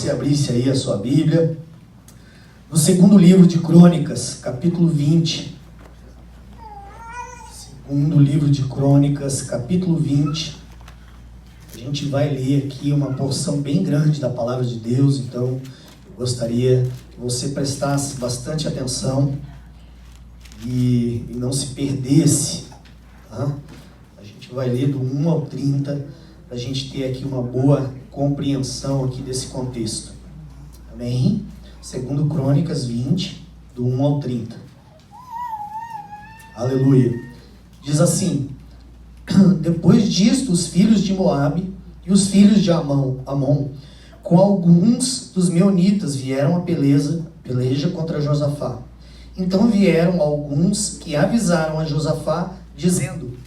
você abrisse aí a sua Bíblia, no segundo livro de Crônicas, capítulo 20. Segundo livro de Crônicas, capítulo 20. A gente vai ler aqui uma porção bem grande da palavra de Deus, então eu gostaria que você prestasse bastante atenção e não se perdesse, tá? A gente vai ler do 1 ao 30, para a gente ter aqui uma boa compreensão aqui desse contexto. Amém? Segundo Crônicas 20, do 1 ao 30. Aleluia. Diz assim: depois disto, os filhos de Moabe e os filhos de Amon, com alguns dos meunitas, vieram a peleja contra Josafá. Então vieram alguns que avisaram a Josafá, dizendo: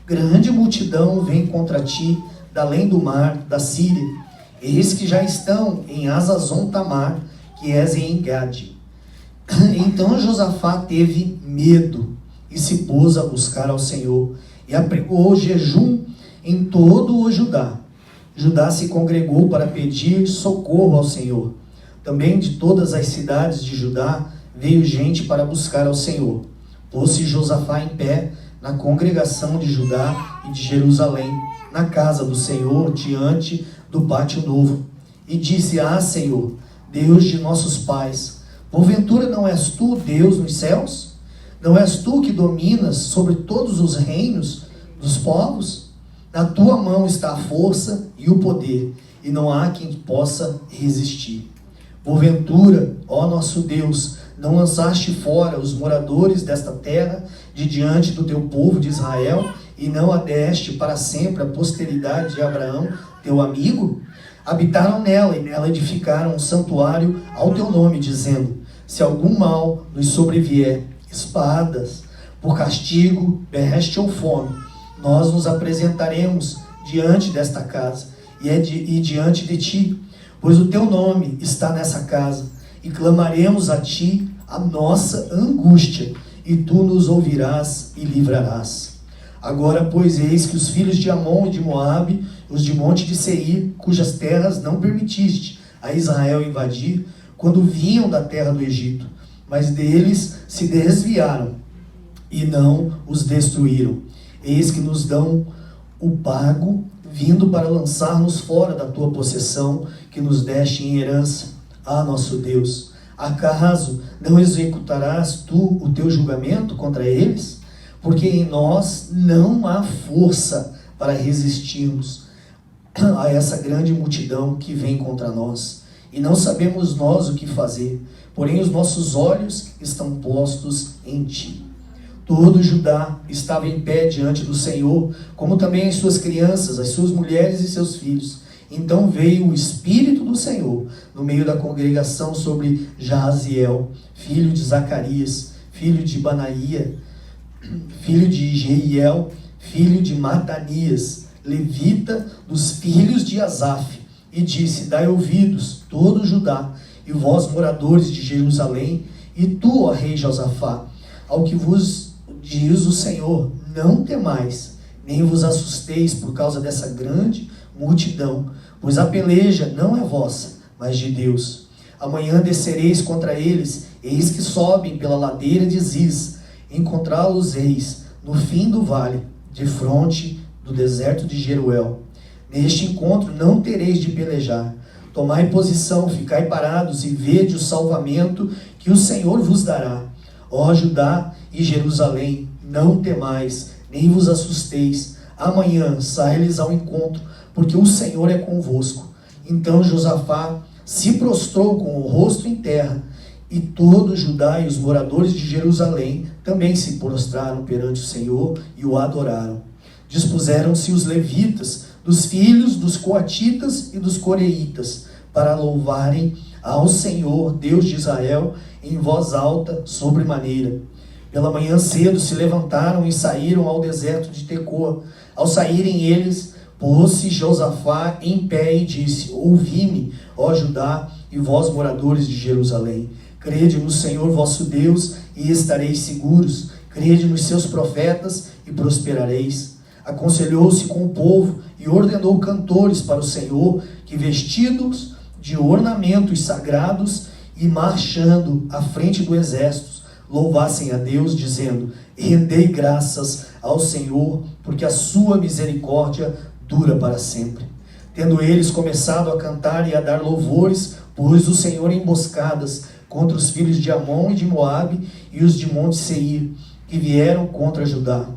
grande multidão vem contra ti, da além do mar, da Síria. Eis que já estão em Hazazon Tamar, que és em Gade. Então Josafá teve medo e se pôs a buscar ao Senhor, e apregou jejum em todo o Judá. Judá se congregou para pedir socorro ao Senhor. Também de todas as cidades de Judá veio gente para buscar ao Senhor. Pôs-se Josafá em pé na congregação de Judá e de Jerusalém, na casa do Senhor, diante do pátio novo, e disse: ah, Senhor, Deus de nossos pais, porventura não és tu Deus nos céus? Não és tu que dominas sobre todos os reinos dos povos? Na tua mão está a força e o poder, e não há quem possa resistir. Porventura, ó nosso Deus, não lançaste fora os moradores desta terra de diante do teu povo de Israel, e não a deste para sempre a posteridade de Abraão, teu amigo? Habitaram nela, e nela edificaram um santuário ao teu nome, dizendo: se algum mal nos sobrevier, espadas, por castigo, peste ou fome, nós nos apresentaremos diante desta casa e diante de ti, pois o teu nome está nessa casa, e clamaremos a ti a nossa angústia, e tu nos ouvirás e livrarás. Agora, pois, eis que os filhos de Amon e de Moabe, os de monte de Seir, cujas terras não permitiste a Israel invadir, quando vinham da terra do Egito, mas deles se desviaram e não os destruíram. Eis que nos dão o pago, vindo para lançar-nos fora da tua possessão, que nos deste em herança. Ah, nosso Deus, acaso não executarás tu o teu julgamento contra eles? Porque em nós não há força para resistirmos a essa grande multidão que vem contra nós, e não sabemos nós o que fazer, porém os nossos olhos estão postos em ti. Todo Judá estava em pé diante do Senhor, como também as suas crianças, as suas mulheres e seus filhos. Então veio o Espírito do Senhor no meio da congregação sobre Jaziel, filho de Zacarias, filho de Banaía, filho de Jeiel, filho de Matanias, levita dos filhos de Asaf, e disse: dai ouvidos, todo Judá, e vós moradores de Jerusalém, e tu, ó rei Josafá, ao que vos diz o Senhor: não temais, nem vos assusteis por causa dessa grande multidão, pois a peleja não é vossa, mas de Deus. Amanhã descereis contra eles, eis que sobem pela ladeira de Ziz. Encontrá-los eis no fim do vale, defronte do deserto de Jeruel. Neste encontro não tereis de pelejar. Tomai posição, ficai parados, e vede o salvamento que o Senhor vos dará. Ó Judá e Jerusalém, não temais, nem vos assusteis. Amanhã sai-lhes ao encontro, porque o Senhor é convosco. Então Josafá se prostrou com o rosto em terra, e todo Judá e os moradores de Jerusalém também se prostraram perante o Senhor e o adoraram. Dispuseram-se os levitas, dos filhos dos coatitas e dos coreitas, para louvarem ao Senhor, Deus de Israel, em voz alta, sobremaneira. Pela manhã cedo se levantaram e saíram ao deserto de Tecoa. Ao saírem eles, pôs-se Josafá em pé e disse: ouvi-me, ó Judá, e vós moradores de Jerusalém. Crede no Senhor vosso Deus e estareis seguros. Crede nos seus profetas e prosperareis. Aconselhou-se com o povo e ordenou cantores para o Senhor, que vestidos de ornamentos sagrados e marchando à frente do exército, louvassem a Deus, dizendo: rendei graças ao Senhor, porque a sua misericórdia dura para sempre. Tendo eles começado a cantar e a dar louvores, pôs o Senhor emboscadas contra os filhos de Amon e de Moabe e os de Monte Seir, que vieram contra Judá.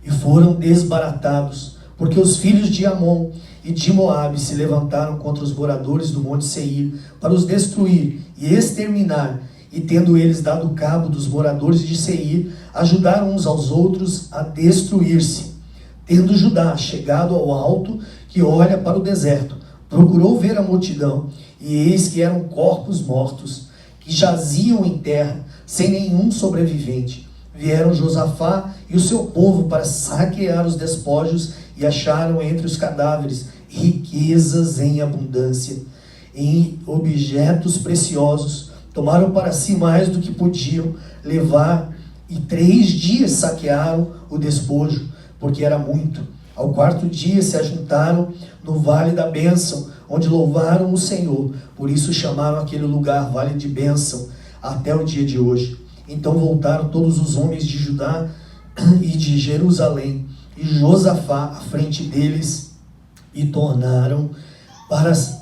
E foram desbaratados, porque os filhos de Amon e de Moabe se levantaram contra os moradores do Monte Seir para os destruir e exterminar. E tendo eles dado cabo dos moradores de Seir, ajudaram uns aos outros a destruir-se. Tendo Judá chegado ao alto que olha para o deserto, procurou ver a multidão, e eis que eram corpos mortos, que jaziam em terra, sem nenhum sobrevivente. Vieram Josafá e o seu povo para saquear os despojos, e acharam entre os cadáveres riquezas em abundância, em objetos preciosos. Tomaram para si mais do que podiam levar, e 3 dias saquearam o despojo, porque era muito. Ao 4º dia se ajuntaram no Vale da Bênção, onde louvaram o Senhor. Por isso chamaram aquele lugar Vale de Bênção, até o dia de hoje. Então voltaram todos os homens de Judá e de Jerusalém, e Josafá à frente deles, e tornaram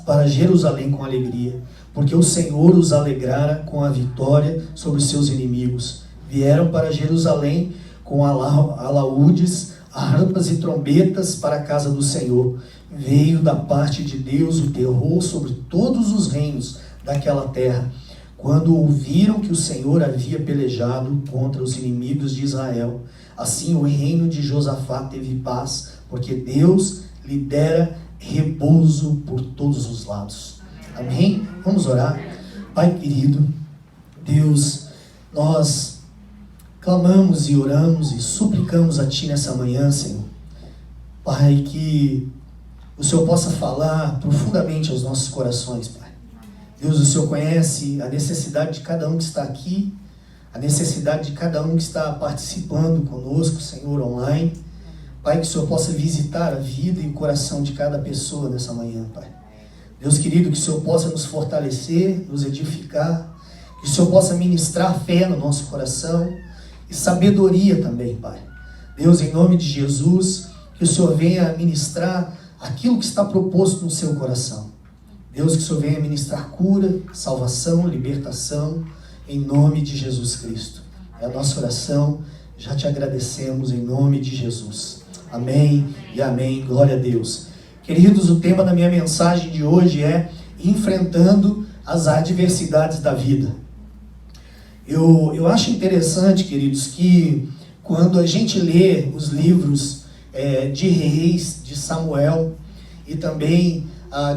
para Jerusalém com alegria, porque o Senhor os alegrara com a vitória sobre os seus inimigos. Vieram para Jerusalém com alaúdes, harpas e trombetas para a casa do Senhor. Veio da parte de Deus o terror sobre todos os reinos daquela terra, quando ouviram que o Senhor havia pelejado contra os inimigos de Israel. Assim o reino de Josafá teve paz, porque Deus lhe dera repouso por todos os lados. Amém? Vamos orar. Pai querido, Deus, nós clamamos e oramos e suplicamos a Ti nessa manhã, Senhor. Pai, que o Senhor possa falar profundamente aos nossos corações, Pai. Deus, o Senhor conhece a necessidade de cada um que está aqui, a necessidade de cada um que está participando conosco, Senhor, online. Pai, que o Senhor possa visitar a vida e o coração de cada pessoa nessa manhã, Pai. Deus querido, que o Senhor possa nos fortalecer, nos edificar, que o Senhor possa ministrar fé no nosso coração e sabedoria também, Pai. Deus, em nome de Jesus, que o Senhor venha ministrar aquilo que está proposto no seu coração. Deus, que o Senhor venha ministrar cura, salvação, libertação, em nome de Jesus Cristo. É a nossa oração, já te agradecemos em nome de Jesus. Amém e amém, glória a Deus. Queridos, o tema da minha mensagem de hoje é enfrentando as adversidades da vida. Eu acho interessante, queridos, que quando a gente lê os livros de Reis, de Samuel e também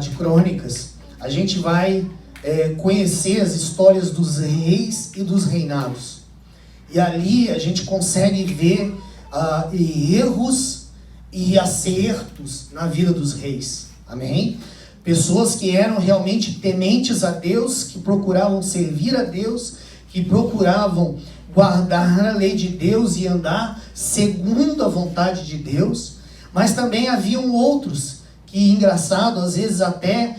de Crônicas, a gente vai conhecer as histórias dos reis e dos reinados. E ali a gente consegue ver erros e acertos na vida dos reis. Amém? Pessoas que eram realmente tementes a Deus, que procuravam servir a Deus, que procuravam guardar a lei de Deus e andar segundo a vontade de Deus. Mas também haviam outros que, engraçado, às vezes até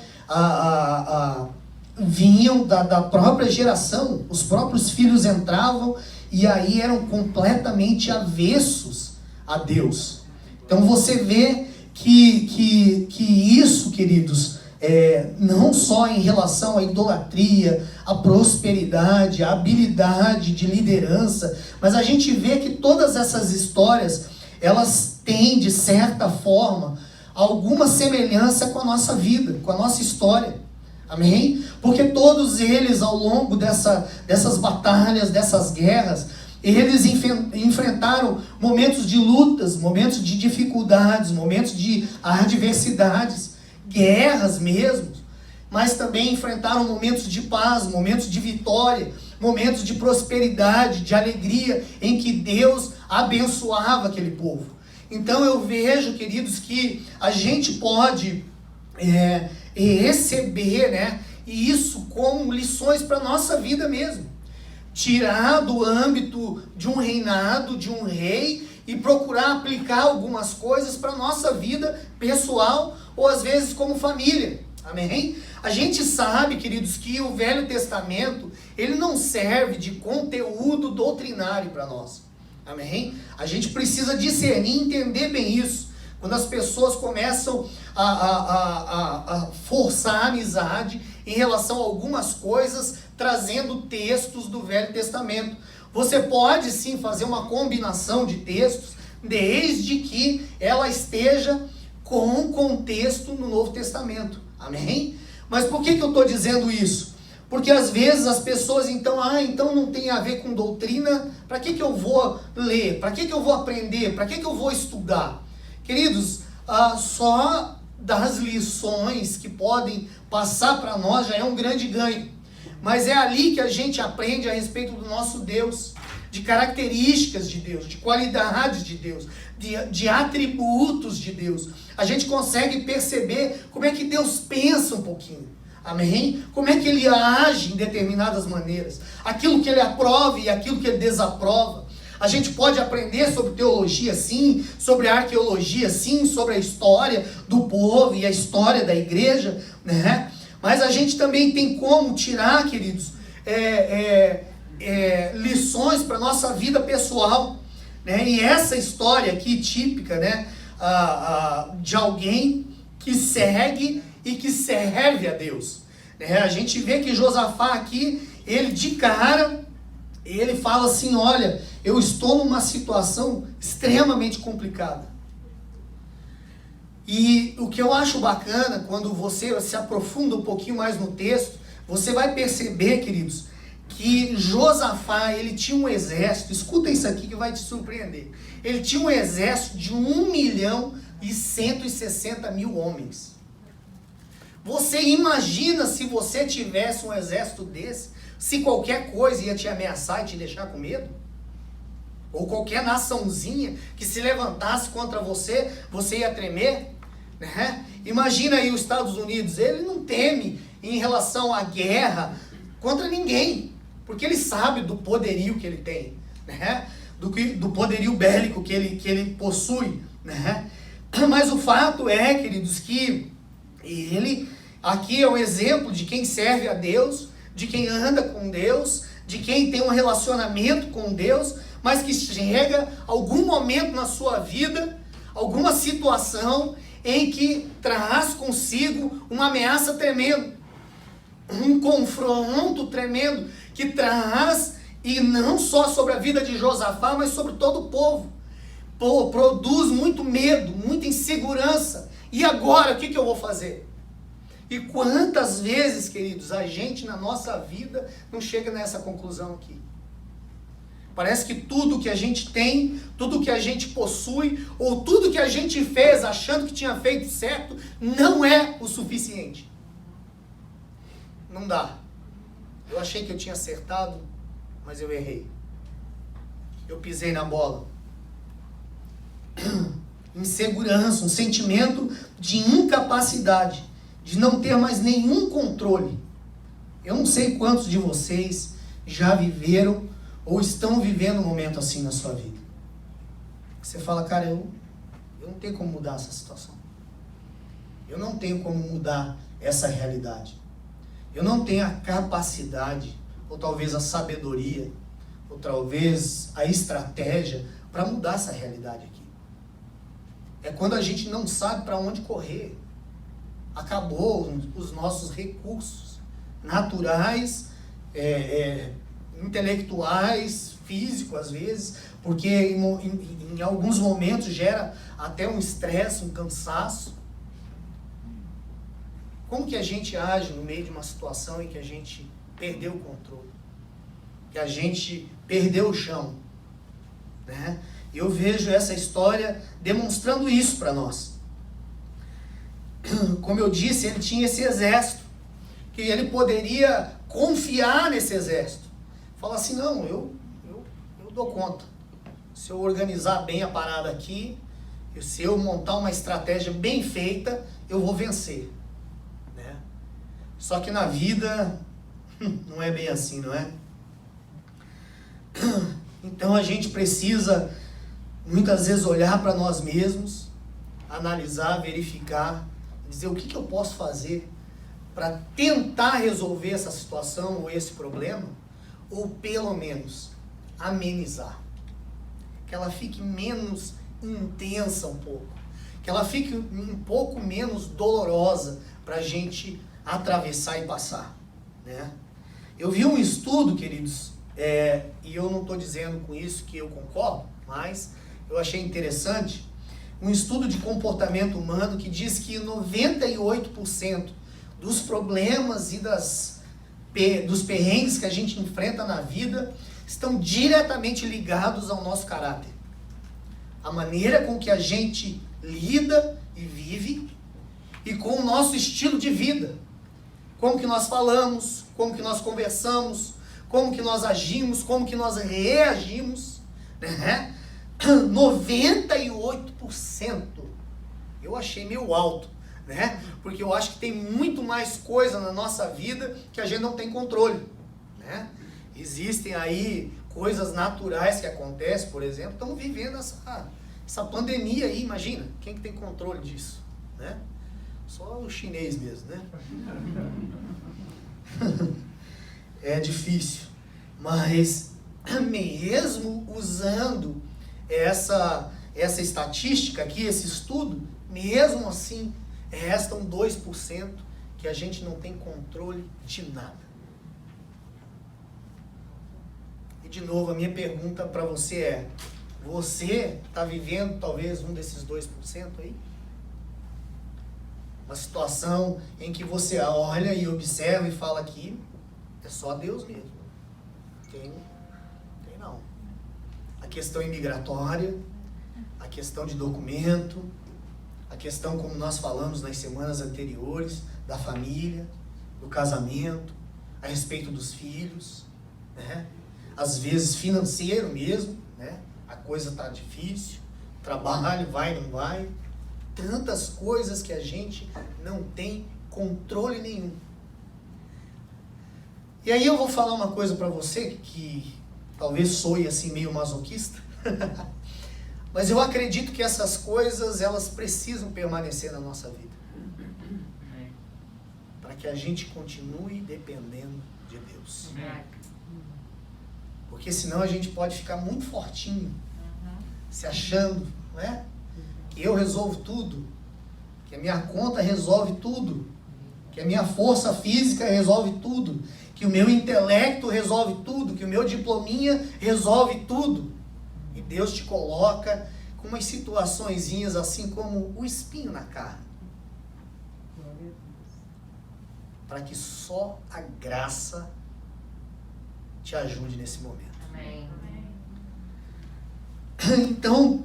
vinham da própria geração. Os próprios filhos entravam e aí eram completamente avessos a Deus. Então você vê que isso, queridos, não só em relação à idolatria, à prosperidade, à habilidade de liderança, mas a gente vê que todas essas histórias, elas têm, de certa forma, alguma semelhança com a nossa vida, com a nossa história. Amém? Porque todos eles, ao longo dessas batalhas, dessas guerras, eles enfrentaram momentos de lutas, momentos de dificuldades, momentos de adversidades, guerras mesmo, mas também enfrentaram momentos de paz, momentos de vitória, momentos de prosperidade, de alegria, em que Deus abençoava aquele povo. Então eu vejo, queridos, que a gente pode receber, né, isso como lições para a nossa vida mesmo. Tirar do âmbito de um reinado, de um rei, e procurar aplicar algumas coisas para a nossa vida pessoal, ou às vezes como família. Amém? A gente sabe, queridos, que o Velho Testamento, ele não serve de conteúdo doutrinário para nós. Amém? A gente precisa discernir e entender bem isso. Quando as pessoas começam a forçar a amizade em relação a algumas coisas, trazendo textos do Velho Testamento. Você pode sim fazer uma combinação de textos, desde que ela esteja com contexto no Novo Testamento. Amém? Mas por que eu estou dizendo isso? Porque às vezes as pessoas então não tem a ver com doutrina, para que eu vou ler? Para que eu vou aprender? Para que eu vou estudar? Queridos, só das lições que podem passar para nós já é um grande ganho. Mas é ali que a gente aprende a respeito do nosso Deus, de características de Deus, de qualidades de Deus, de atributos de Deus. A gente consegue perceber como é que Deus pensa um pouquinho. Amém? Como é que Ele age em determinadas maneiras. Aquilo que Ele aprova e aquilo que Ele desaprova. A gente pode aprender sobre teologia sim, sobre arqueologia sim, sobre a história do povo e a história da igreja, né? Mas a gente também tem como tirar, queridos, lições para a nossa vida pessoal, né? E essa história aqui típica, né, de alguém que segue e que serve a Deus, né? A gente vê que Josafá aqui, ele de cara, ele fala assim, olha, eu estou numa situação extremamente complicada. E o que eu acho bacana, quando você se aprofunda um pouquinho mais no texto, você vai perceber, queridos, que Josafá, ele tinha um exército, escuta isso aqui que vai te surpreender. Ele tinha um exército de 1.160.000 homens. Você imagina se você tivesse um exército desse, se qualquer coisa ia te ameaçar e te deixar com medo? Ou qualquer naçãozinha que se levantasse contra você, você ia tremer? Né? Imagina aí os Estados Unidos, ele não teme em relação à guerra contra ninguém, porque ele sabe do poderio que ele tem, né? do poderio bélico que ele possui. Né? Mas o fato é, queridos, que ele aqui é um exemplo de quem serve a Deus, de quem anda com Deus, de quem tem um relacionamento com Deus, mas que chega algum momento na sua vida, alguma situação em que traz consigo uma ameaça tremenda, um confronto tremendo, que traz, e não só sobre a vida de Josafá, mas sobre todo o povo. Produz muito medo, muita insegurança. E agora, o que eu vou fazer? E quantas vezes, queridos, a gente na nossa vida não chega nessa conclusão aqui? Parece que tudo que a gente tem, tudo que a gente possui, ou tudo que a gente fez achando que tinha feito certo, não é o suficiente. Não dá. Eu achei que eu tinha acertado, mas eu errei. Eu pisei na bola. Insegurança, um sentimento de incapacidade, de não ter mais nenhum controle. Eu não sei quantos de vocês já viveram ou estão vivendo um momento assim na sua vida. Você fala, cara, eu não tenho como mudar essa situação. Eu não tenho como mudar essa realidade. Eu não tenho a capacidade, ou talvez a sabedoria, ou talvez a estratégia para mudar essa realidade aqui. É quando a gente não sabe para onde correr. Acabou os nossos recursos naturais, intelectuais, físicos às vezes, porque em alguns momentos gera até um estresse, um cansaço. Como que a gente age no meio de uma situação em que a gente perdeu o controle? Que a gente perdeu o chão? Né? Eu vejo essa história demonstrando isso para nós. Como eu disse, ele tinha esse exército, que ele poderia confiar nesse exército. Falar assim, não, eu dou conta. Se eu organizar bem a parada aqui, se eu montar uma estratégia bem feita, eu vou vencer. Né? Só que na vida não é bem assim, não é? Então a gente precisa muitas vezes olhar para nós mesmos, analisar, verificar, dizer o que eu posso fazer para tentar resolver essa situação ou esse problema, ou pelo menos amenizar. Que ela fique menos intensa um pouco, que ela fique um pouco menos dolorosa para a gente atravessar e passar, né? Eu vi um estudo, queridos, e eu não estou dizendo com isso que eu concordo, mas eu achei interessante, um estudo de comportamento humano que diz que 98% dos problemas e dos perrengues que a gente enfrenta na vida estão diretamente ligados ao nosso caráter. A maneira com que a gente lida e vive e com o nosso estilo de vida. Como que nós falamos, como que nós conversamos, como que nós agimos, como que nós reagimos, né? 98%. Eu achei meio alto, né? Porque eu acho que tem muito mais coisa na nossa vida que a gente não tem controle, né? Existem aí coisas naturais que acontecem, por exemplo, estamos vivendo essa pandemia aí, imagina, quem que tem controle disso, né? Só o chinês mesmo, né? É difícil, mas mesmo usando essa estatística aqui, esse estudo, mesmo assim, restam 2% que a gente não tem controle de nada. E de novo, a minha pergunta para você é, você está vivendo talvez um desses 2% aí? Uma situação em que você olha e observa e fala que é só Deus mesmo. Tem não. A questão imigratória, a questão de documento, a questão, como nós falamos nas semanas anteriores, da família, do casamento, a respeito dos filhos, né? Às vezes financeiro mesmo, né? A coisa está difícil, trabalho vai, não vai. Tantas coisas que a gente não tem controle nenhum. E aí eu vou falar uma coisa para você que talvez soe assim meio masoquista, mas eu acredito que essas coisas elas precisam permanecer na nossa vida, para que a gente continue dependendo de Deus. Porque senão a gente pode ficar muito fortinho, se achando, não é? Que eu resolvo tudo, que a minha conta resolve tudo, que a minha força física resolve tudo, que o meu intelecto resolve tudo, que o meu diplominha resolve tudo. E Deus te coloca com umas situaçõezinhas assim como o espinho na carne, para que só a graça te ajude nesse momento. Amém. Então,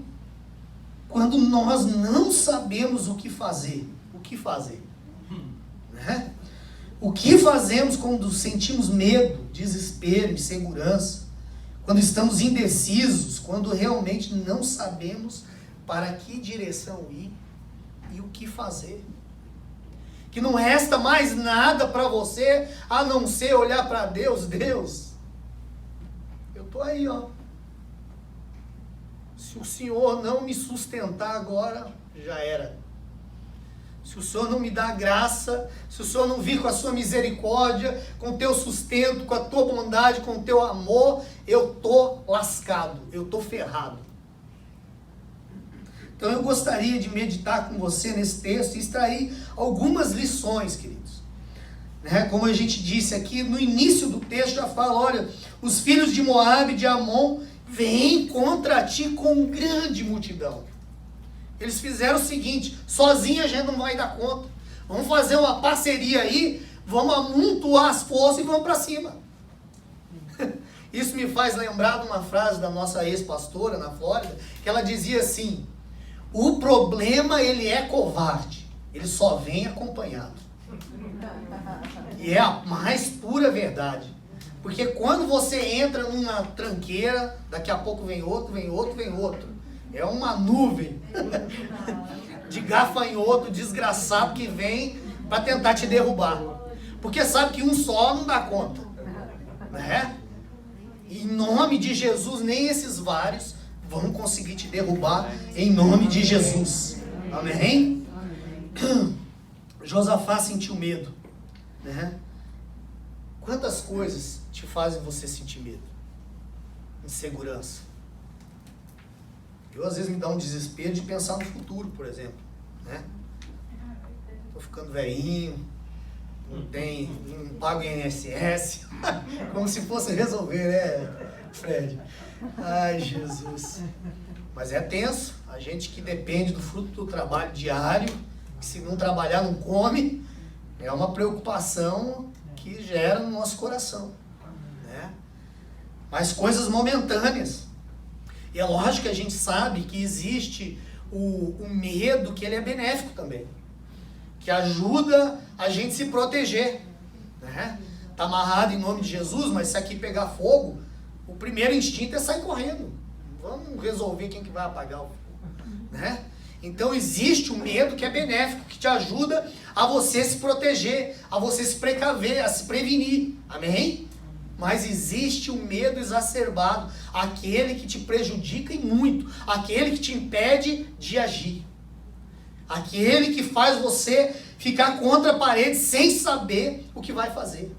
quando nós não sabemos o que fazer? Né? O que fazemos quando sentimos medo, desespero, insegurança? Quando estamos indecisos, quando realmente não sabemos para que direção ir e o que fazer? Que não resta mais nada para você a não ser olhar para Deus. Deus, eu estou aí, ó. Se o Senhor não me sustentar agora, já era. Se o Senhor não me dá graça, se o Senhor não vir com a sua misericórdia, com o teu sustento, com a tua bondade, com o teu amor, eu tô lascado, eu tô ferrado. Então eu gostaria de meditar com você nesse texto e extrair algumas lições, queridos. Né? Como a gente disse aqui, no início do texto já fala, olha, os filhos de Moabe e de Amon vêm contra ti com grande multidão. Eles fizeram o seguinte, sozinho a gente não vai dar conta. Vamos fazer uma parceria aí, vamos amontoar as forças e vamos para cima. Isso me faz lembrar de uma frase da nossa ex-pastora na Flórida, que ela dizia assim, o problema ele é covarde, ele só vem acompanhado. E é a mais pura verdade. Porque quando você entra numa tranqueira, daqui a pouco vem outro, vem outro, vem outro. É uma nuvem de gafanhoto desgraçado que vem para tentar te derrubar. Porque sabe que um só não dá conta. Né? Em nome de Jesus, nem esses vários vão conseguir te derrubar em nome de Jesus. Amém? Josafá sentiu medo. né? Quantas coisas te fazem você sentir medo? Insegurança. Eu às vezes me dá um desespero de pensar no futuro, por exemplo, né? Tô ficando velhinho, não pago INSS, como se fosse resolver, né, Fred? Ai, Jesus. Mas é tenso, a gente que depende do fruto do trabalho diário, que se não trabalhar não come, é uma preocupação que gera no nosso coração, né? Mas coisas momentâneas. E é lógico que a gente sabe que existe o medo, que ele é benéfico também, que ajuda a gente se proteger, né? Tá amarrado em nome de Jesus, mas se aqui pegar fogo, o primeiro instinto é sair correndo. Vamos resolver quem que vai apagar o fogo, né? Então existe o medo que é benéfico, que te ajuda a você se proteger, a você se precaver, a se prevenir. Amém? Mas existe o medo exacerbado, aquele que te prejudica e muito, aquele que te impede de agir. Aquele que faz você ficar contra a parede sem saber o que vai fazer.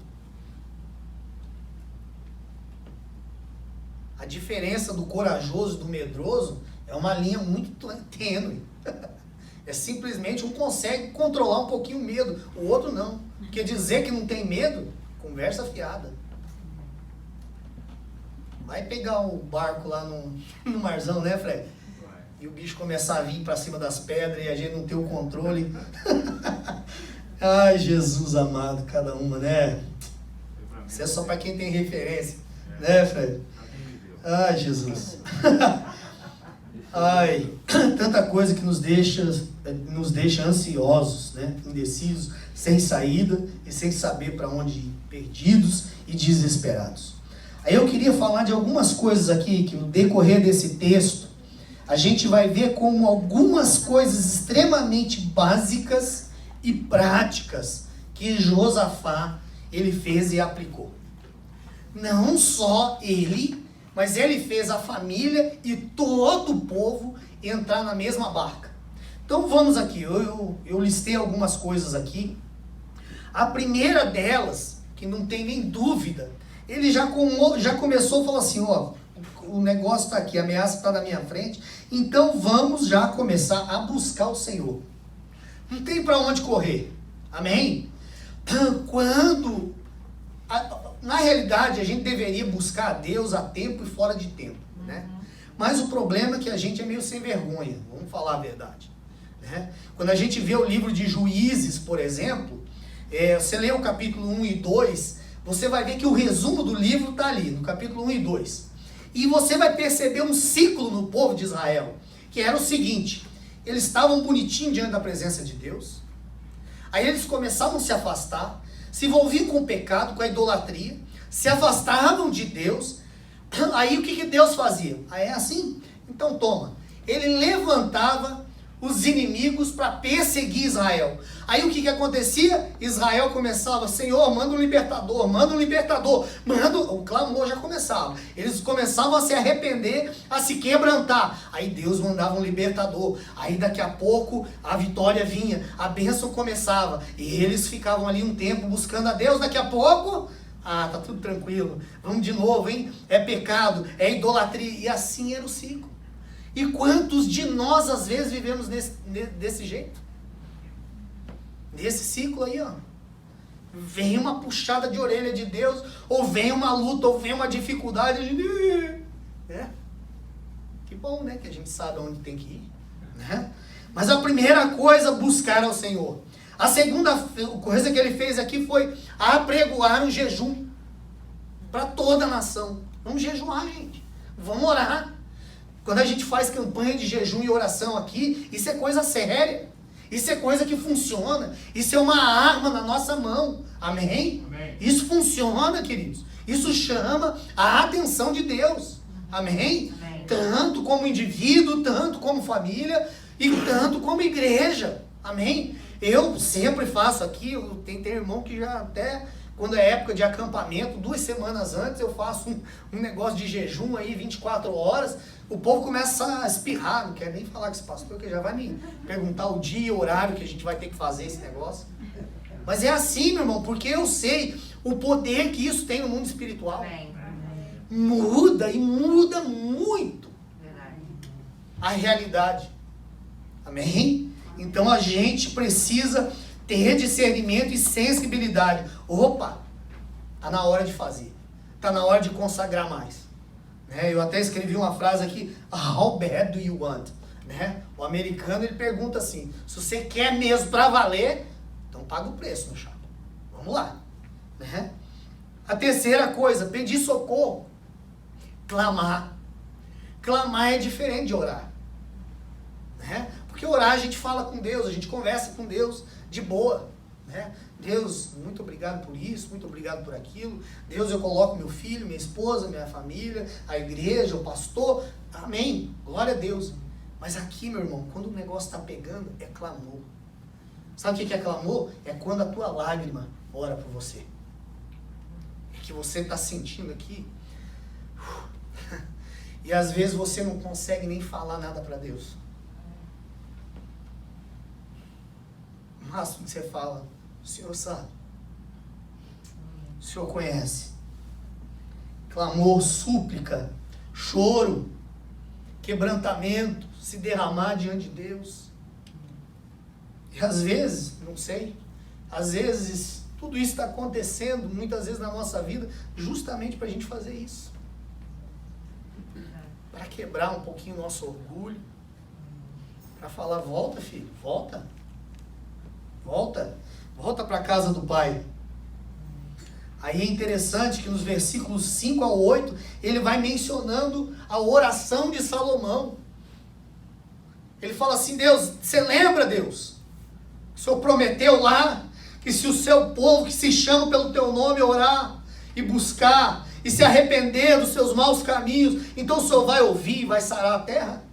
A diferença do corajoso e do medroso é uma linha muito tênue. É simplesmente um consegue controlar um pouquinho o medo, o outro não. Porque dizer que não tem medo, conversa fiada. Vai pegar o barco lá no marzão, né, Fred? E o bicho começar a vir para cima das pedras e a gente não ter o controle. Ai, Jesus amado, cada uma, né? Isso é só para quem tem referência, né, Fred? Ai, Jesus. Ai, tanta coisa que nos deixa ansiosos, né? Indecisos, sem saída e sem saber para onde ir, perdidos e desesperados. Aí eu queria falar de algumas coisas aqui que no decorrer desse texto a gente vai ver como algumas coisas extremamente básicas e práticas que Josafá ele fez e aplicou. Não só ele, mas ele fez a família e todo o povo entrar na mesma barca. Então vamos aqui, eu listei algumas coisas aqui. A primeira delas, que não tem nem dúvida, ele já começou a falar assim, ó, o negócio está aqui, a ameaça está na minha frente, então vamos já começar a buscar o Senhor. Não tem para onde correr, amém? Na realidade, a gente deveria buscar a Deus a tempo e fora de tempo, né? Mas o problema é que a gente é meio sem vergonha, vamos falar a verdade, né? Quando a gente vê o livro de Juízes, por exemplo, você lê o capítulo 1 e 2, você vai ver que o resumo do livro está ali, no capítulo 1 e 2. E você vai perceber um ciclo no povo de Israel, que era o seguinte: eles estavam bonitinhos diante da presença de Deus, aí eles começavam a se afastar, se envolviam com o pecado, com a idolatria, se afastavam de Deus. Aí o que Deus fazia? Ah, é assim? Então toma. Ele levantava os inimigos para perseguir Israel. Aí o que acontecia? Israel começava, Senhor, manda um libertador, o clamor já começava. Eles começavam a se arrepender, a se quebrantar. Aí Deus mandava um libertador. Aí daqui a pouco a vitória vinha, a bênção começava. E eles ficavam ali um tempo buscando a Deus. Daqui a pouco, tá tudo tranquilo. Vamos de novo, hein? É pecado, é idolatria. E assim era o ciclo. E quantos de nós, às vezes, vivemos desse jeito? Nesse ciclo aí, ó. Vem uma puxada de orelha de Deus, ou vem uma luta, ou vem uma dificuldade. Que bom, né? Que a gente sabe onde tem que ir, né? Mas a primeira coisa, buscar ao Senhor. A segunda coisa que ele fez aqui foi apregoar um jejum para toda a nação. Vamos jejuar, gente. Vamos orar. Quando a gente faz campanha de jejum e oração aqui, isso é coisa séria. Isso é coisa que funciona. Isso é uma arma na nossa mão. Amém? Amém. Isso funciona, queridos. Isso chama a atenção de Deus. Amém? Amém? Tanto como indivíduo, tanto como família e tanto como igreja. Amém? Eu sempre faço aqui, tem irmão que já até... Quando é época de acampamento, 2 semanas antes, eu faço um negócio de jejum aí, 24 horas, o povo começa a espirrar, não quer nem falar com esse pastor, porque já vai me perguntar o dia e o horário que a gente vai ter que fazer esse negócio. Mas é assim, meu irmão, porque eu sei o poder que isso tem no mundo espiritual. Muda e muda muito a realidade. Amém? Então a gente precisa ter discernimento e sensibilidade. Opa, tá na hora de fazer. Tá na hora de consagrar mais. Né? Eu até escrevi uma frase aqui, how bad do you want? Né? O americano, ele pergunta assim, se você quer mesmo para valer, então paga o preço, meu chapa. Vamos lá. Né? A terceira coisa, pedir socorro. Clamar. Clamar é diferente de orar. Né? Porque orar a gente fala com Deus, a gente conversa com Deus de boa. Né? Deus, muito obrigado por isso, muito obrigado por aquilo. Deus, eu coloco meu filho, minha esposa, minha família, a igreja, o pastor. Amém. Glória a Deus. Mas aqui, meu irmão, quando o negócio está pegando, é clamor. Sabe o que é clamor? É quando a tua lágrima ora por você. É que você está sentindo aqui. E às vezes você não consegue nem falar nada para Deus. O máximo que você fala, o Senhor sabe. O Senhor conhece. Clamor, súplica, choro, quebrantamento, se derramar diante de Deus. E às vezes, não sei, às vezes tudo isso está acontecendo, muitas vezes na nossa vida, justamente para a gente fazer isso. Para quebrar um pouquinho o nosso orgulho. Para falar, volta filho, volta. Volta. Volta para a casa do Pai. Aí é interessante que nos versículos 5 ao 8, ele vai mencionando a oração de Salomão. Ele fala assim, Deus, você lembra, Deus? O Senhor prometeu lá que se o seu povo que se chama pelo teu nome orar e buscar e se arrepender dos seus maus caminhos, então o Senhor vai ouvir e vai sarar a terra?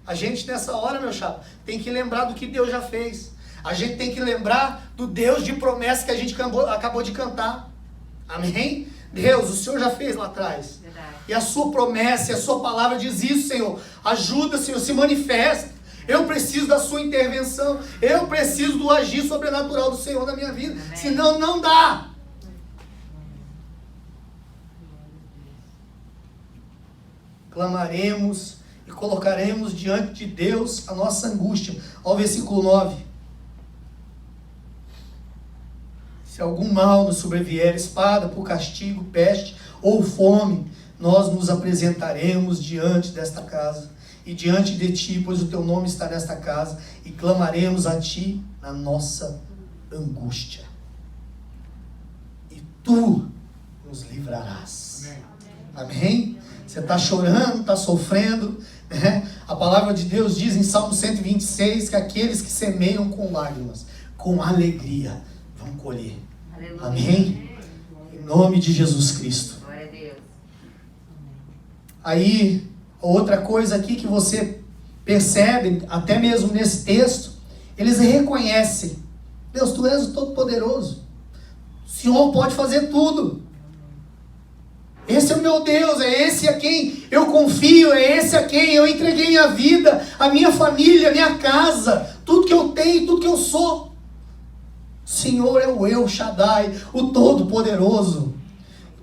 A gente nessa hora, meu chapa, tem que lembrar do que Deus já fez. A gente tem que lembrar do Deus de promessa que a gente acabou de cantar. Amém? Deus, o Senhor já fez lá atrás. Verdade. E a sua promessa e a sua palavra diz isso, Senhor. Ajuda, Senhor, se manifesta. Eu preciso da sua intervenção. Eu preciso do agir sobrenatural do Senhor na minha vida. Amém. Senão não dá. Clamaremos e colocaremos diante de Deus a nossa angústia. Olha o versículo 9. Se algum mal nos sobrevier, espada por castigo, peste ou fome, nós nos apresentaremos diante desta casa e diante de ti, pois o teu nome está nesta casa, e clamaremos a ti na nossa angústia. E tu nos livrarás. Amém? Você está chorando, está sofrendo, né? A palavra de Deus diz em Salmo 126 que aqueles que semeiam com lágrimas, com alegria, vão colher. Aleluia. Amém? Em nome de Jesus Cristo. Glória a Deus. Aí, outra coisa aqui que você percebe, até mesmo nesse texto, eles reconhecem, Deus, tu és o Todo-Poderoso. O Senhor pode fazer tudo. Esse é o meu Deus, é esse a quem eu confio, é esse a quem eu entreguei minha vida, a minha família, a minha casa, tudo que eu tenho, tudo que eu sou. Senhor é o El Shaddai, o Todo-Poderoso.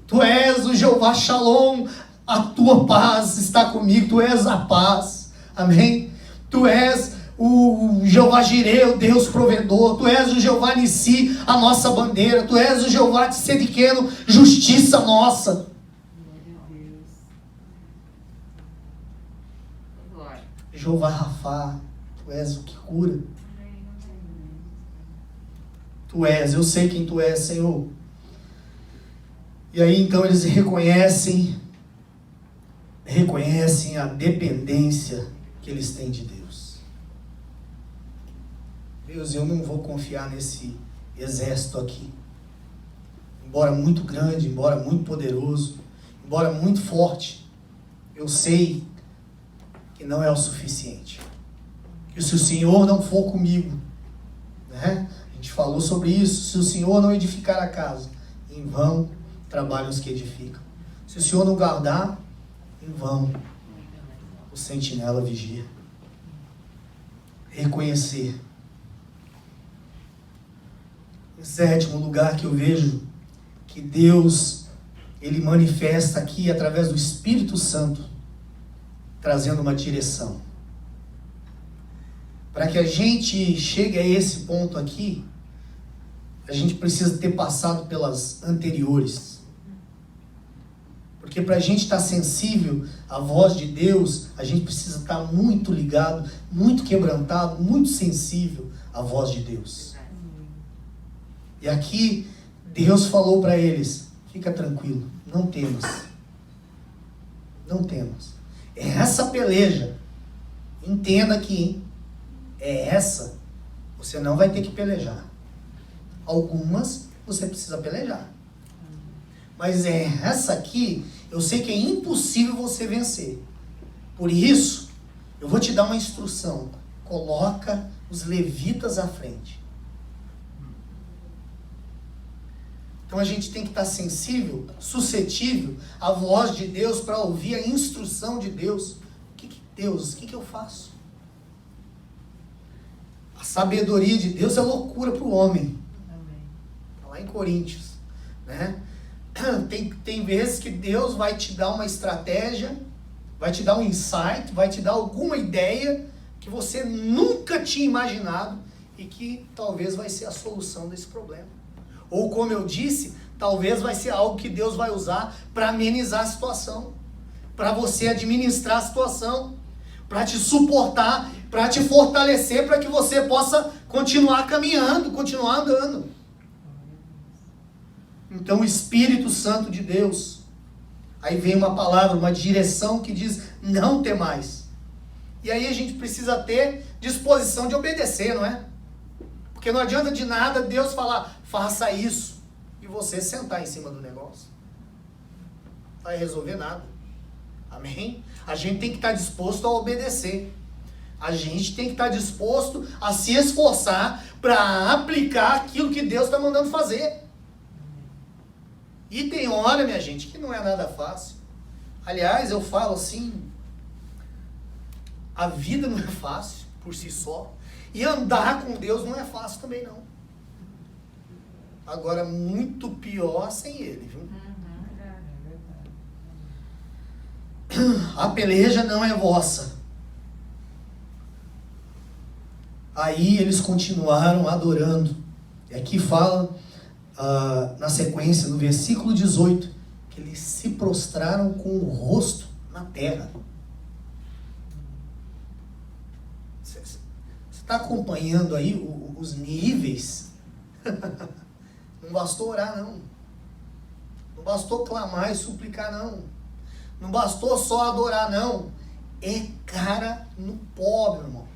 Tu és o Jeová Shalom, a tua paz está comigo, tu és a paz. Amém? Tu és o Jeová Jireh, o Deus provedor. Tu és o Jeová Nissi, a nossa bandeira. Tu és o Jeová Tzedekeno, justiça nossa. Jeová Rafá, tu és o que cura. Tu és, eu sei quem tu és, Senhor. E aí então eles reconhecem a dependência que eles têm de Deus. Deus, eu não vou confiar nesse exército aqui. Embora muito grande, embora muito poderoso, embora muito forte, eu sei que não é o suficiente. Que se o Senhor não for comigo, né? A gente falou sobre isso. Se o Senhor não edificar a casa, em vão trabalham os que edificam. Se o Senhor não guardar, em vão o sentinela vigia. Reconhecer. Em sétimo lugar, que eu vejo que Deus, Ele manifesta aqui através do Espírito Santo, trazendo uma direção. Para que a gente chegue a esse ponto aqui, a gente precisa ter passado pelas anteriores. Porque para a gente estar sensível à voz de Deus, a gente precisa estar muito ligado, muito quebrantado, muito sensível à voz de Deus. E aqui, Deus falou para eles, fica tranquilo, não temas. Não temas. É essa peleja. Entenda aqui, hein? É essa. Você não vai ter que pelejar. Algumas você precisa pelejar. Mas é essa aqui, eu sei que é impossível você vencer. Por isso, eu vou te dar uma instrução. Coloca os levitas à frente. Então a gente tem que estar sensível, suscetível à voz de Deus para ouvir a instrução de Deus. Deus, o que eu faço? A sabedoria de Deus é loucura para o homem. Está lá em Coríntios, né? Tem vezes que Deus vai te dar uma estratégia, vai te dar um insight, vai te dar alguma ideia que você nunca tinha imaginado e que talvez vai ser a solução desse problema. Ou como eu disse, talvez vai ser algo que Deus vai usar para amenizar a situação, para você administrar a situação, para te suportar, para te fortalecer, para que você possa continuar caminhando, continuar andando. Então o Espírito Santo de Deus, aí vem uma palavra, uma direção que diz, não temais. E aí a gente precisa ter disposição de obedecer, não é? Porque não adianta de nada Deus falar, faça isso, e você sentar em cima do negócio. Não vai resolver nada. Amém? A gente tem que estar disposto a obedecer. A gente tem que estar disposto a se esforçar para aplicar aquilo que Deus está mandando fazer. E tem hora, minha gente, que não é nada fácil. Aliás, eu falo assim, a vida não é fácil por si só. E andar com Deus não é fácil também não. Agora, muito pior sem Ele, viu? A peleja não é vossa. Aí eles continuaram adorando. E aqui fala, na sequência, no versículo 18, que eles se prostraram com o rosto na terra. Você está acompanhando aí os níveis? Não bastou orar, não. Não bastou clamar e suplicar, não. Não bastou só adorar, não. É cara no pó, meu irmão.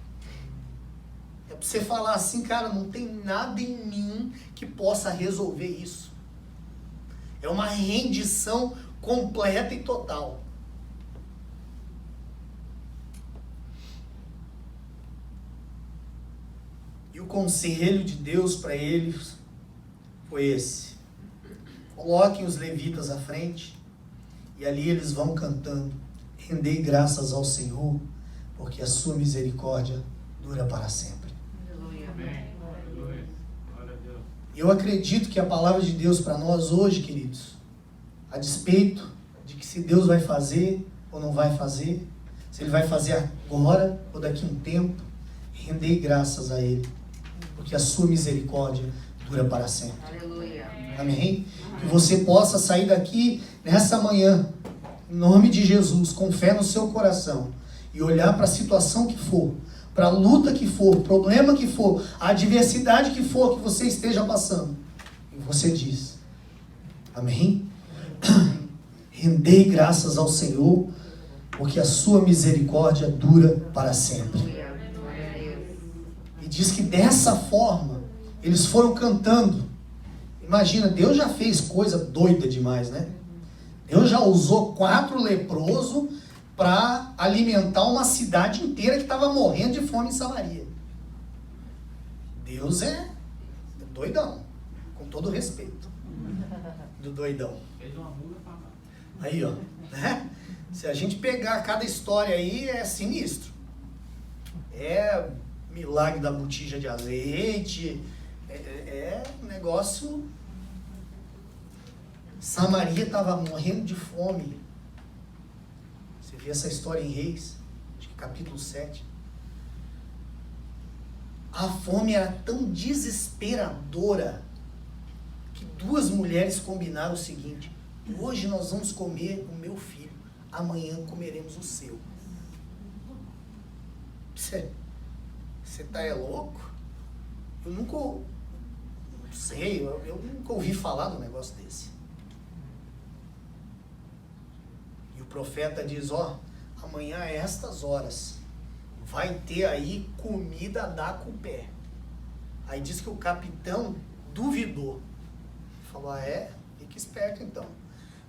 É pra você falar assim, cara, não tem nada em mim que possa resolver isso. É uma rendição completa e total. E o conselho de Deus para eles foi esse. Coloquem os levitas à frente e ali eles vão cantando. Rendei graças ao Senhor, porque a sua misericórdia dura para sempre. Eu acredito que a palavra de Deus para nós hoje, queridos, a despeito de que se Deus vai fazer ou não vai fazer, se Ele vai fazer agora ou daqui a um tempo, rendei graças a Ele, porque a sua misericórdia dura para sempre. Aleluia. Amém? Que você possa sair daqui nessa manhã, em nome de Jesus, com fé no seu coração, e olhar para a situação que for, para a luta que for, problema que for, a adversidade que for que você esteja passando, e você diz, amém? Rendei graças ao Senhor, porque a sua misericórdia dura para sempre. E diz que dessa forma, eles foram cantando. Imagina, Deus já fez coisa doida demais, né? Deus já usou 4 leprosos para alimentar uma cidade inteira que estava morrendo de fome em Samaria. Deus é doidão, com todo respeito do doidão. Aí, ó, né? Se a gente pegar cada história aí, é sinistro. É milagre da botija de azeite, É um negócio... Samaria estava morrendo de fome. Você vê essa história em Reis, acho que capítulo 7. A fome era tão desesperadora que duas mulheres combinaram o seguinte: hoje nós vamos comer o meu filho, amanhã comeremos o seu. Você tá louco? Eu nunca, não sei, eu nunca ouvi falar de um negócio desse. E o profeta diz, amanhã a estas horas vai ter aí comida a dar com o pé. Aí diz que o capitão duvidou. Falou, fica esperto então.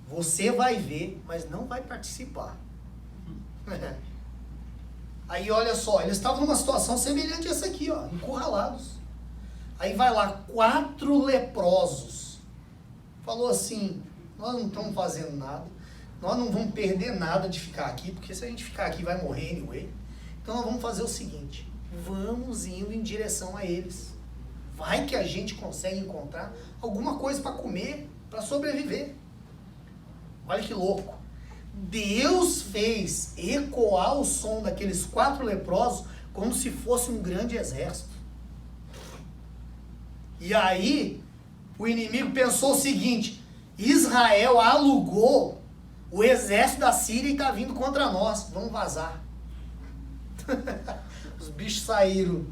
Você vai ver, mas não vai participar. Aí olha só, eles estavam numa situação semelhante a essa aqui, encurralados. Aí vai lá, 4 leprosos. Falou assim, nós não estamos fazendo nada, nós não vamos perder nada de ficar aqui, porque se a gente ficar aqui vai morrer anyway. Então nós vamos fazer o seguinte, vamos indo em direção a eles. Vai que a gente consegue encontrar alguma coisa para comer, para sobreviver. Olha que louco. Deus fez ecoar o som daqueles 4 leprosos como se fosse um grande exército. E aí, o inimigo pensou o seguinte, Israel alugou o exército da Síria e está vindo contra nós, vamos vazar. Os bichos saíram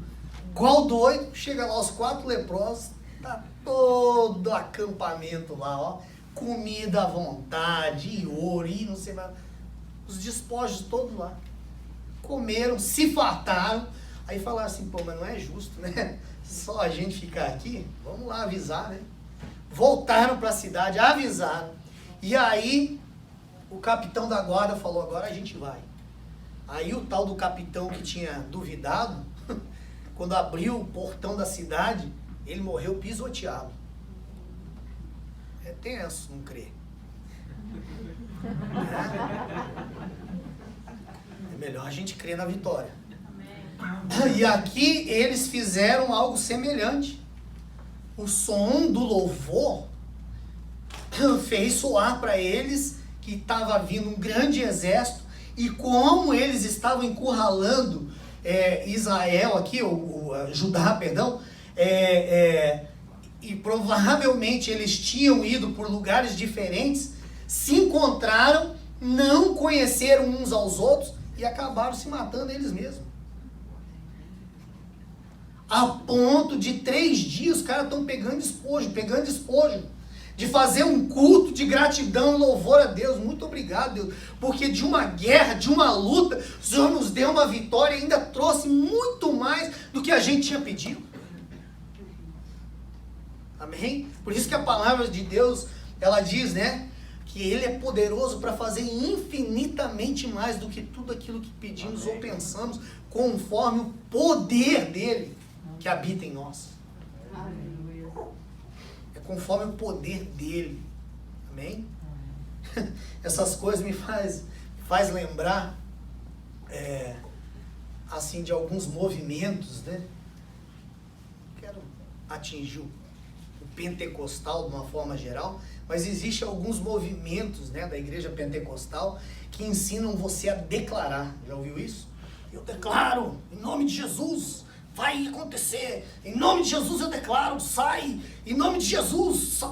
igual doido, chega lá os 4 leprosos, tá todo acampamento lá, comida à vontade, e ouro, e não sei mais, os despojos todos lá. Comeram, se fartaram, aí falaram assim, mas não é justo, né? Só a gente ficar aqui, vamos lá avisar, né? Voltaram para a cidade, avisaram. E aí, o capitão da guarda falou, agora a gente vai. Aí o tal do capitão que tinha duvidado, quando abriu o portão da cidade, ele morreu pisoteado. É tenso, não crer. É melhor a gente crer na vitória. E aqui eles fizeram algo semelhante. O som do louvor fez soar para eles que estava vindo um grande exército, e como eles estavam encurralando Israel aqui, Judá, perdão, e provavelmente eles tinham ido por lugares diferentes, se encontraram, não conheceram uns aos outros e acabaram se matando eles mesmos. A ponto de 3 dias os caras estão pegando despojo, de fazer um culto de gratidão e louvor a Deus. Muito obrigado, Deus, porque de uma guerra, de uma luta, o Senhor nos deu uma vitória e ainda trouxe muito mais do que a gente tinha pedido. Amém? Por isso que a palavra de Deus, ela diz, né, que Ele é poderoso para fazer infinitamente mais do que tudo aquilo que pedimos ou pensamos, conforme o poder dEle que habita em nós. É conforme o poder dEle. Amém? Essas coisas me faz lembrar assim, de alguns movimentos, né? Quero atingir o pentecostal de uma forma geral, mas existem alguns movimentos, né, da igreja pentecostal que ensinam você a declarar. Já ouviu isso? Eu declaro, em nome de Jesus, vai acontecer. Em nome de Jesus eu declaro, sai. Em nome de Jesus,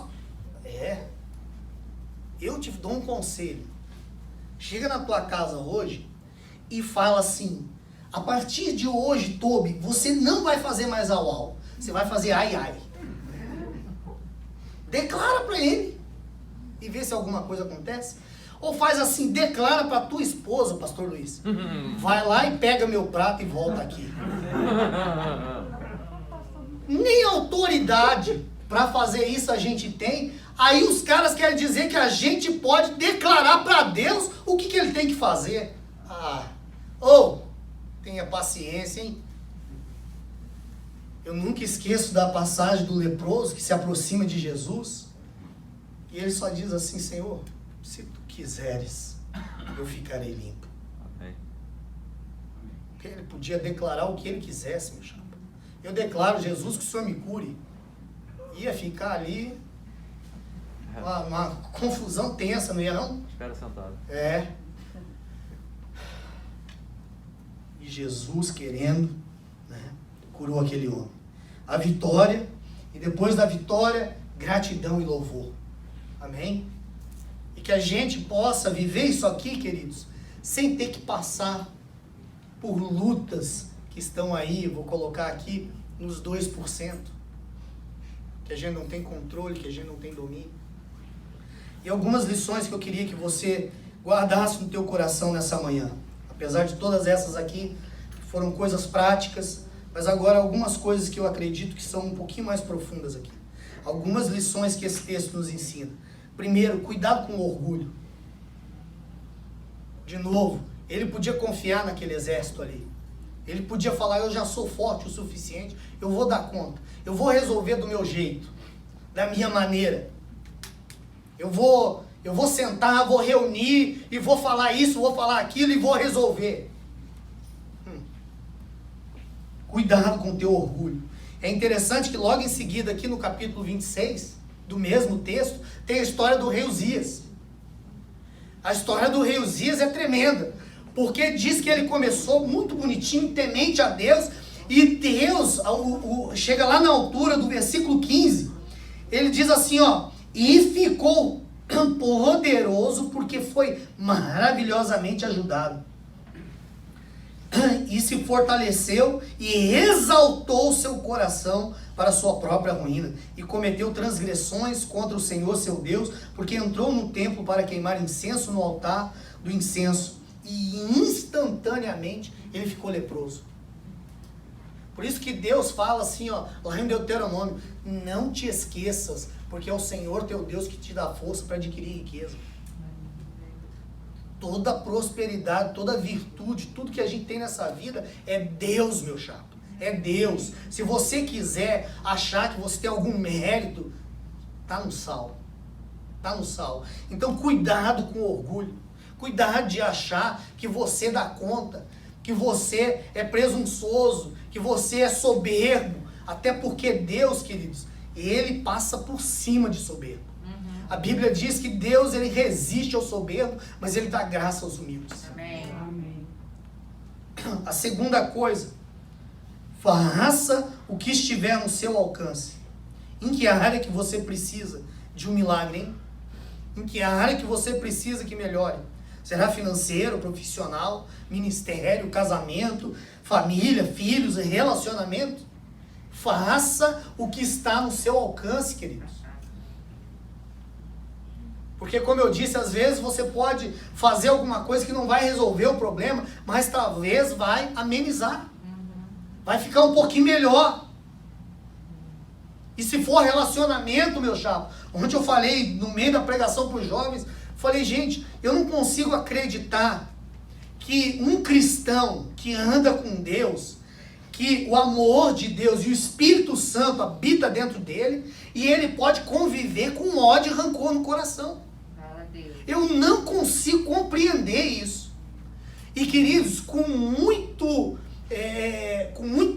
eu te dou um conselho. Chega na tua casa hoje e fala assim, a partir de hoje, Tobi, você não vai fazer mais au-au. Você vai fazer ai-ai. Declara para ele e vê se alguma coisa acontece. Ou faz assim, declara para tua esposa, pastor Luiz. Vai lá e pega meu prato e volta aqui. Nem autoridade para fazer isso a gente tem. Aí os caras querem dizer que a gente pode declarar para Deus o que ele tem que fazer. Tenha paciência, hein? Eu nunca esqueço da passagem do leproso que se aproxima de Jesus. E ele só diz assim, Senhor, se tu quiseres, eu ficarei limpo. Amém. Ele podia declarar o que ele quisesse, meu chapa. Eu declaro, Jesus, que o Senhor me cure. Ia ficar ali uma confusão tensa, não ia não? Espera sentado. É. E Jesus querendo, né, curou aquele homem. A vitória, e depois da vitória, gratidão e louvor. Amém? E que a gente possa viver isso aqui, queridos, sem ter que passar por lutas que estão aí, vou colocar aqui, nos 2%. Que a gente não tem controle, que a gente não tem domínio. E algumas lições que eu queria que você guardasse no teu coração nessa manhã. Apesar de todas essas aqui, que foram coisas práticas, mas agora algumas coisas que eu acredito que são um pouquinho mais profundas aqui. Algumas lições que esse texto nos ensina. Primeiro, cuidado com o orgulho. De novo, ele podia confiar naquele exército ali. Ele podia falar, eu já sou forte o suficiente, eu vou dar conta. Eu vou resolver do meu jeito, da minha maneira. Eu vou sentar, vou reunir e vou falar isso, vou falar aquilo e vou resolver. Cuidado com o teu orgulho. É interessante que logo em seguida, aqui no capítulo 26, do mesmo texto, tem a história do rei Uzias. A história do rei Uzias é tremenda, porque diz que ele começou muito bonitinho, temente a Deus, e Deus, chega lá na altura do versículo 15, ele diz assim, ó, e ficou poderoso porque foi maravilhosamente ajudado. E se fortaleceu e exaltou seu coração para sua própria ruína. E cometeu transgressões contra o Senhor seu Deus, porque entrou no templo para queimar incenso no altar do incenso. E instantaneamente ele ficou leproso. Por isso que Deus fala assim, ó, lá em Deuteronômio, não te esqueças, porque é o Senhor teu Deus que te dá força para adquirir riqueza. Toda prosperidade, toda virtude, tudo que a gente tem nessa vida é Deus, meu chapa. É Deus. Se você quiser achar que você tem algum mérito, tá no sal. Tá no sal. Então cuidado com o orgulho. Cuidado de achar que você dá conta, que você é presunçoso, que você é soberbo. Até porque Deus, queridos, Ele passa por cima de soberbo. A Bíblia diz que Deus, Ele resiste ao soberbo, mas Ele dá graça aos humildes. Amém. A segunda coisa, faça o que estiver no seu alcance. Em que área que você precisa de um milagre, hein? Em que área que você precisa que melhore? Será financeiro, profissional, ministério, casamento, família, filhos, relacionamento? Faça o que está no seu alcance, queridos. Porque, como eu disse, às vezes você pode fazer alguma coisa que não vai resolver o problema, mas talvez vai amenizar. Vai ficar um pouquinho melhor. E se for relacionamento, meu chapa, onde eu falei no meio da pregação para os jovens, falei, gente, eu não consigo acreditar que um cristão que anda com Deus, que o amor de Deus e o Espírito Santo habita dentro dele, e ele pode conviver com ódio e rancor no coração. Eu não consigo compreender isso. E, queridos, com muito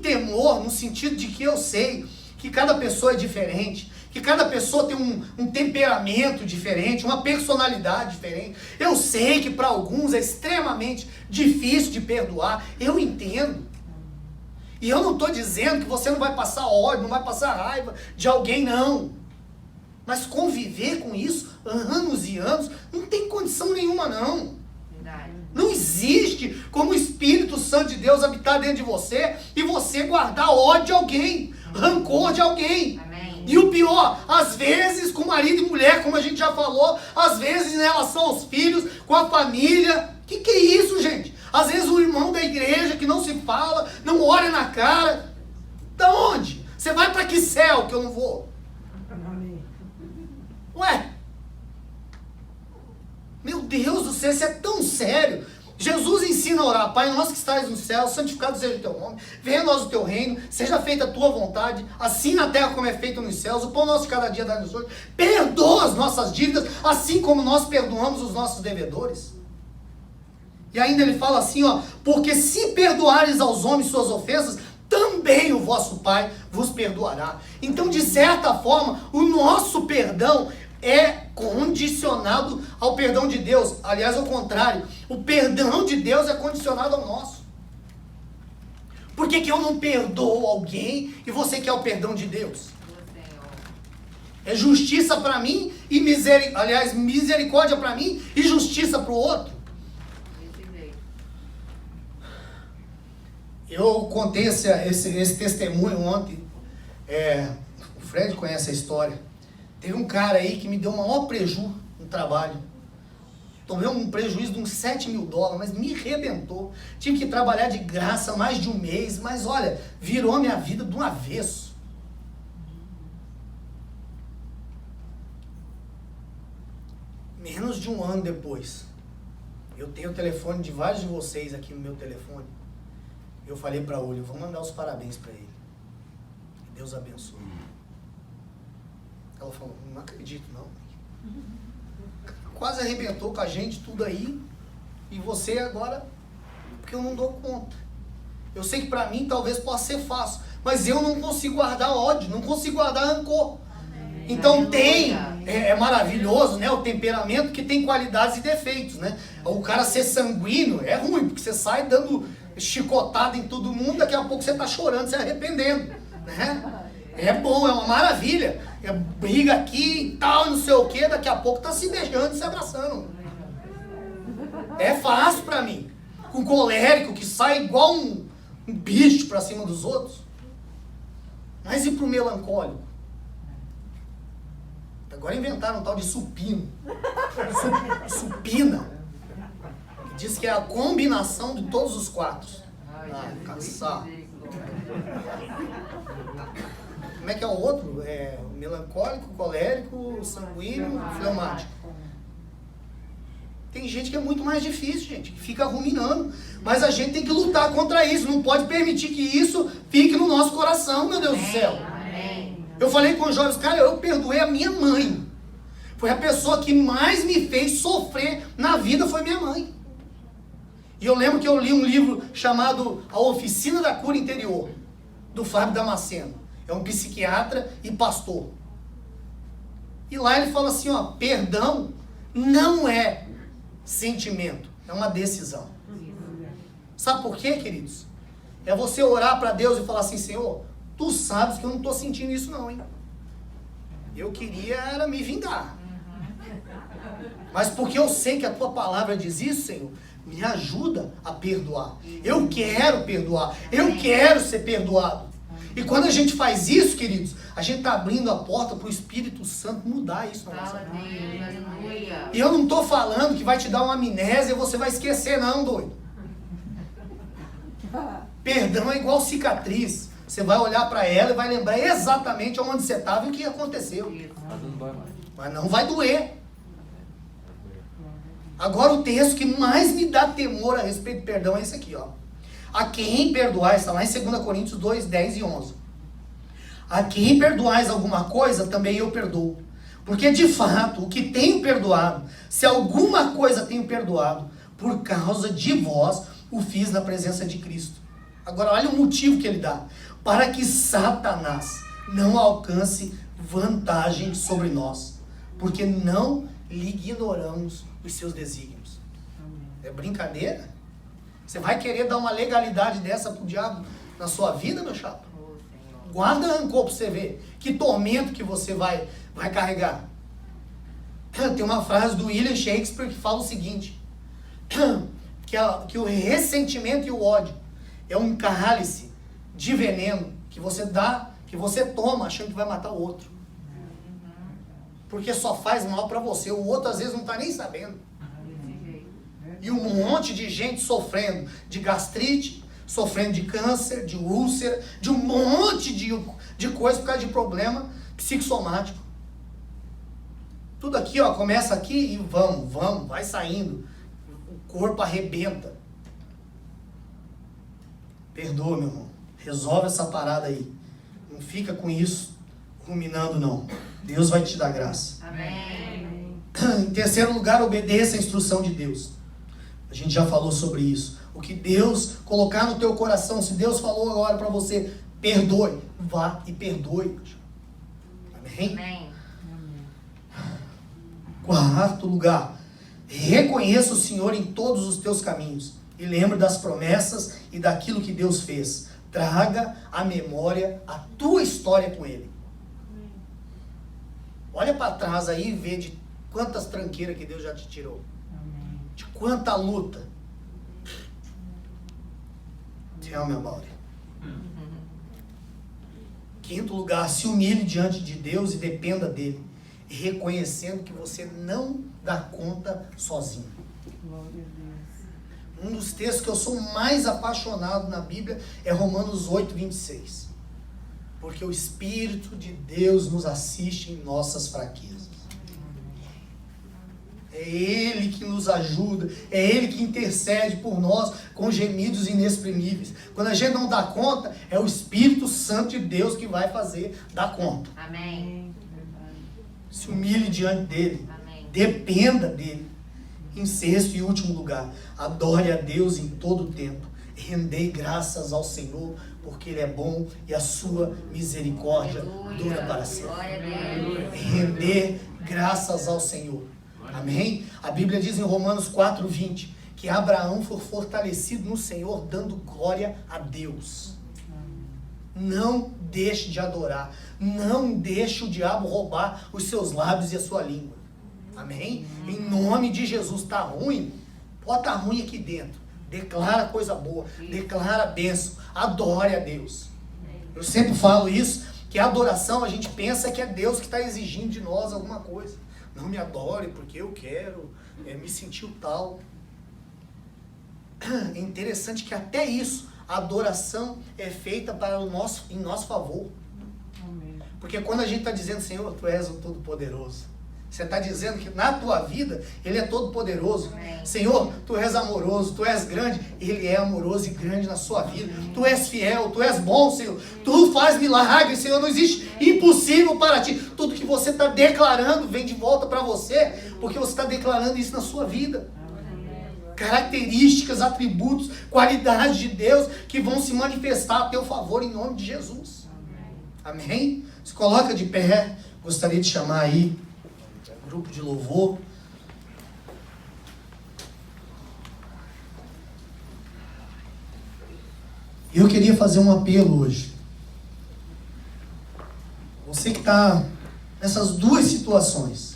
temor, no sentido de que eu sei que cada pessoa é diferente, que cada pessoa tem um temperamento diferente, uma personalidade diferente. Eu sei que para alguns é extremamente difícil de perdoar. Eu entendo. E eu não estou dizendo que você não vai passar ódio, não vai passar raiva de alguém, não. Mas conviver com isso, anos e anos, não tem condição nenhuma, não. Verdade. Não existe como o Espírito Santo de Deus habitar dentro de você e você guardar ódio de alguém, rancor de alguém. Amém. E o pior, às vezes com marido e mulher, como a gente já falou, às vezes em relação aos filhos, com a família. Que é isso, gente? Às vezes o irmão da igreja que não se fala, não olha na cara. Da onde? Você vai para que céu que eu não vou? Ué, meu Deus do céu, isso é tão sério. Jesus ensina a orar, Pai nosso que estás no céu, santificado seja o teu nome, venha a nós o teu reino, seja feita a tua vontade, assim na terra como é feita nos céus, o pão nosso de cada dia dá-nos hoje, perdoa as nossas dívidas, assim como nós perdoamos os nossos devedores. E ainda ele fala assim, ó, porque se perdoares aos homens suas ofensas, também o vosso vosso Pai vos perdoará. Então, de certa forma, o nosso perdão é condicionado ao perdão de Deus. Aliás, ao contrário, o perdão de Deus é condicionado ao nosso. Por que eu não perdoo alguém e você quer o perdão de Deus? É justiça para mim e misericórdia para mim e justiça para o outro. Eu contei esse testemunho ontem. O Fred conhece a história. Teve um cara aí que me deu o maior prejuízo no trabalho. Tomei um prejuízo de uns $7.000, mas me arrebentou. Tive que trabalhar de graça mais de um mês, mas olha, virou minha vida de um avesso. Menos de um ano depois, eu tenho o telefone de vários de vocês aqui no meu telefone. Eu falei para ele, eu vou mandar os parabéns para ele. Que Deus abençoe. Ela falou, não acredito não. Quase arrebentou com a gente tudo aí. E você agora, porque eu não dou conta. Eu sei que para mim talvez possa ser fácil, mas eu não consigo guardar ódio, não consigo guardar rancor. Então é maravilhoso, né, o temperamento que tem qualidades e defeitos, né? O cara ser sanguíneo é ruim, porque você sai dando chicotada em todo mundo, daqui a pouco você tá chorando, se arrependendo, né? É bom, é uma maravilha. Briga aqui e tal, não sei o que, daqui a pouco tá se beijando, se abraçando. É fácil pra mim. Com colérico que sai igual um bicho pra cima dos outros. Mas e pro melancólico? Agora inventaram um tal de supino. Supina. Diz que é a combinação de todos os quatro. Caçar. Como é que é o outro? Melancólico, colérico, sanguíneo, fleumático. Tem gente que é muito mais difícil, gente, que fica ruminando. Mas a gente tem que lutar contra isso. Não pode permitir que isso fique no nosso coração, meu Deus do céu. Eu falei com os jovens, cara, eu perdoei a minha mãe. Foi a pessoa que mais me fez sofrer na vida, foi minha mãe. E eu lembro que eu li um livro chamado A Oficina da Cura Interior, do Fábio Damasceno. É um psiquiatra e pastor. E lá ele fala assim, ó, perdão não é sentimento, é uma decisão. Sabe por quê, queridos? É você orar para Deus e falar assim, Senhor, tu sabes que eu não estou sentindo isso não, hein? Eu queria era me vingar. Mas porque eu sei que a tua palavra diz isso, Senhor, me ajuda a perdoar. Eu quero perdoar. Eu quero ser perdoado. E quando a gente faz isso, queridos, a gente está abrindo a porta para o Espírito Santo mudar isso na nossa vida. E eu não estou falando que vai te dar uma amnésia e você vai esquecer, não, doido. Perdão é igual cicatriz. Você vai olhar para ela e vai lembrar exatamente onde você estava e o que aconteceu. Mas não vai doer. Agora o texto que mais me dá temor a respeito de perdão é esse aqui, ó. A quem perdoais, está lá em 2 Coríntios 2, 10 e 11. A quem perdoais alguma coisa, também eu perdoo. Porque de fato, o que tenho perdoado, se alguma coisa tenho perdoado, por causa de vós, o fiz na presença de Cristo. Agora olha o motivo que ele dá. Para que Satanás não alcance vantagem sobre nós. Porque não lhe ignoramos os seus desígnios. É brincadeira? Você vai querer dar uma legalidade dessa pro diabo na sua vida, meu chapa? Guarda rancor pra você ver. Que tormento que você vai carregar. Tem uma frase do William Shakespeare que fala o seguinte. Que o ressentimento e o ódio é um cálice de veneno que você dá, que você toma achando que vai matar o outro. Porque só faz mal pra você. O outro às vezes não tá nem sabendo. E um monte de gente sofrendo de gastrite, sofrendo de câncer, de úlcera, de um monte de coisa por causa de problema psicossomático. Tudo aqui, ó, começa aqui e vamos, vai saindo. O corpo arrebenta. Perdoa, meu irmão. Resolve essa parada aí. Não fica com isso ruminando, não. Deus vai te dar graça. Amém. Em terceiro lugar, obedeça a instrução de Deus. A gente já falou sobre isso. O que Deus colocar no teu coração, se Deus falou agora para você, Perdoe. Vá e perdoe. Amém? Amém. Quarto lugar. Reconheça o Senhor em todos os teus caminhos. E lembre das promessas e daquilo que Deus fez. Traga à memória a tua história com Ele. Olha para trás aí e vê de quantas tranqueiras que Deus já te tirou. De quanta luta. Tell me about it. Quinto lugar, se humilhe diante de Deus e dependa dele, reconhecendo que você não dá conta sozinho. Um dos textos que eu sou mais apaixonado na Bíblia é Romanos 8, 26. Porque o Espírito de Deus nos assiste em nossas fraquezas. É Ele que nos ajuda, é Ele que intercede por nós com gemidos inexprimíveis. Quando a gente não dá conta, é o Espírito Santo de Deus que vai fazer dar conta. Amém. Se humilhe diante dele, Amém. dependa dele. Em sexto e último lugar, adore a Deus em todo o tempo. Rendei graças ao Senhor, porque Ele é bom e a sua misericórdia dura para sempre. Glória a Deus. Render graças ao Senhor. Amém? A Bíblia diz em Romanos 4, 20, que Abraão foi fortalecido no Senhor, dando glória a Deus. Não deixe de adorar. Não deixe o diabo roubar os seus lábios e a sua língua. Amém? Em nome de Jesus. Tá ruim? Bota ruim aqui dentro. Declara coisa boa. Declara bênção. Adore a Deus. Eu sempre falo isso, que a adoração a gente pensa que é Deus que está exigindo de nós alguma coisa. Não me adore porque eu quero me sentir o tal. É interessante que até isso, a adoração é feita para em nosso favor. Porque quando a gente está dizendo, Senhor, Tu és o Todo-Poderoso. Você está dizendo que na tua vida, Ele é todo poderoso. Amém. Senhor, Tu és amoroso, Tu és grande. Ele é amoroso e grande na sua vida. Tu és fiel, Tu és bom, Senhor. Tu faz milagres, Senhor. Não existe impossível para Ti. Tudo que você está declarando vem de volta para você, porque você está declarando isso na sua vida. Características, atributos, qualidades de Deus que vão se manifestar a teu favor em nome de Jesus. Amém? Se coloca de pé. Gostaria de chamar aí grupo de louvor. Eu queria fazer um apelo hoje. Você que está nessas duas situações,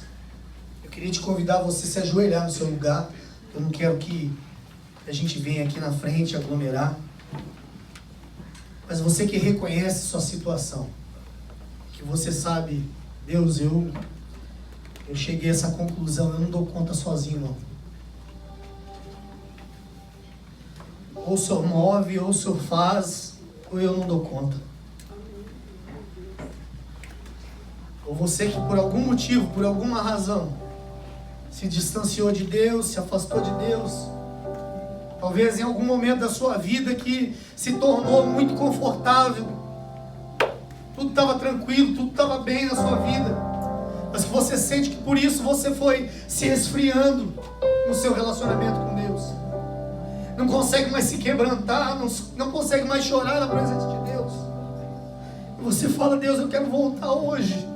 eu queria te convidar a você se ajoelhar no seu lugar. Eu não quero que a gente venha aqui na frente aglomerar. Mas você que reconhece sua situação, que você sabe, Deus, eu cheguei a essa conclusão, eu não dou conta sozinho, não. Ou o Senhor move, ou o Senhor faz, ou eu não dou conta. Ou você que por algum motivo, por alguma razão, se distanciou de Deus, se afastou de Deus. Talvez em algum momento da sua vida que se tornou muito confortável. Tudo estava tranquilo, tudo estava bem na sua vida. Mas que você sente que por isso você foi se esfriando no seu relacionamento com Deus. Não consegue mais se quebrantar, não consegue mais chorar na presença de Deus. E você fala, Deus, eu quero voltar hoje.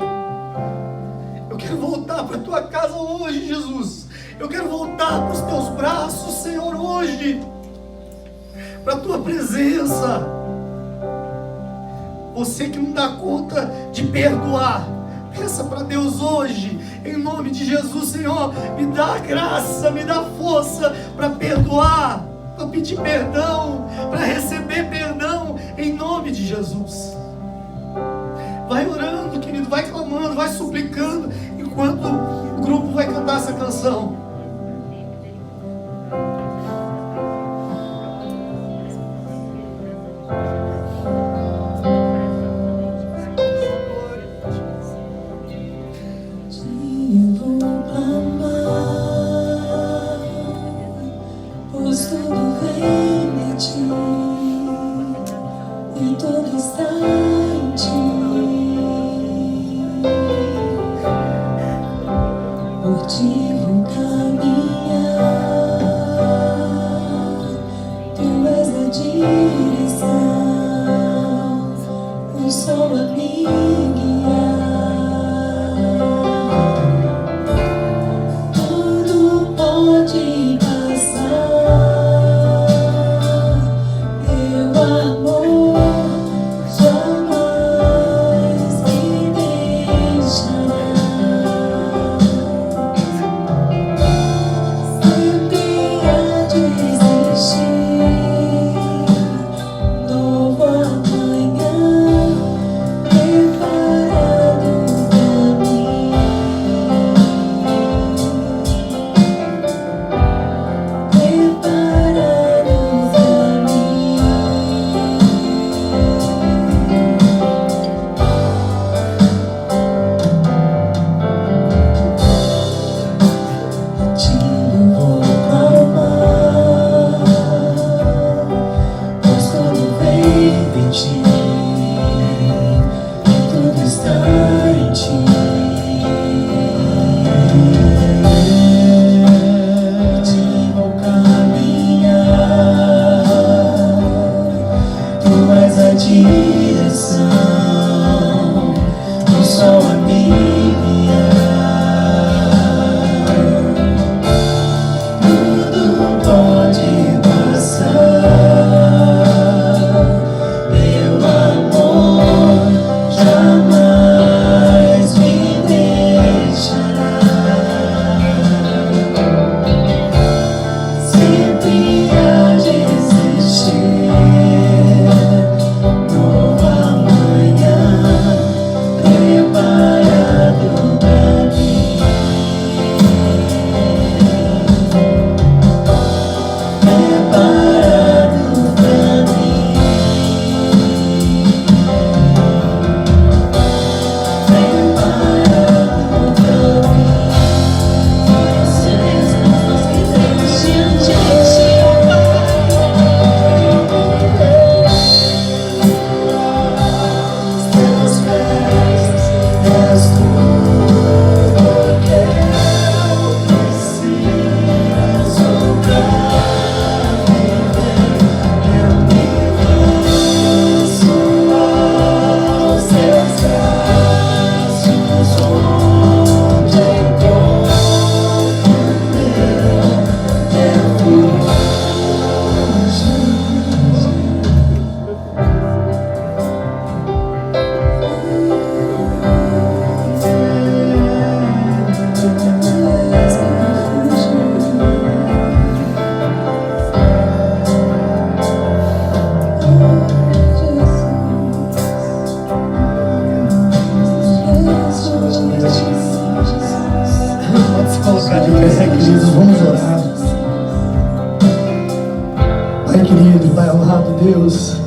Eu quero voltar para a tua casa hoje, Jesus. Eu quero voltar para os teus braços, Senhor, hoje. Para a tua presença. Você que não dá conta de perdoar, peça para Deus hoje, em nome de Jesus, Senhor, me dá graça, me dá força para perdoar, para pedir perdão, para receber perdão, em nome de Jesus. Vai orando, querido, vai clamando, vai suplicando, enquanto o grupo vai cantar essa canção. Por ti vou cantar. Sol a me guiar. Tudo pode passar, teu amor jamais me deixará. Sempre há de existir novo amanhã preparado pra mim. Preparado pra mim. Partindo vou ao mar, pois todo vem de ti, e tudo está em ti. Te vou caminhar, tu és a direção, o sol a me guiar. Tudo pode passar, meu amor jamais me deixará. Sempre há de existir novo amanhã preparado pra mim. Preparado pra mim. Preparado pra mim. Silêncio nas nossas vidas diante de ti, teus pés, és tudo que eu preciso pra viver. Eu me lanço aos teus braços, onde encontro meu refúgio. Pode se colocar de pé, queridos, vamos orar. Pai querido, Pai amado, Deus,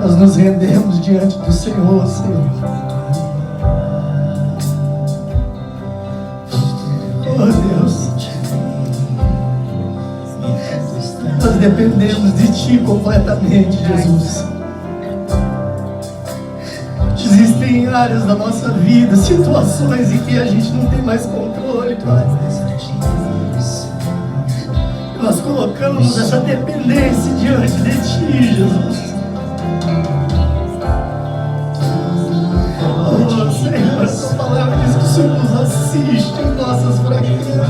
nós nos rendemos diante do Senhor, Senhor. Oh Deus, nós dependemos de Ti completamente, Jesus. Existem áreas da nossa vida, situações em que a gente não tem mais controle, Pai. Nós colocamos essa dependência diante de Ti, Jesus. Oh Senhor, essa palavra diz que o Senhor nos assiste em nossas fraquezas.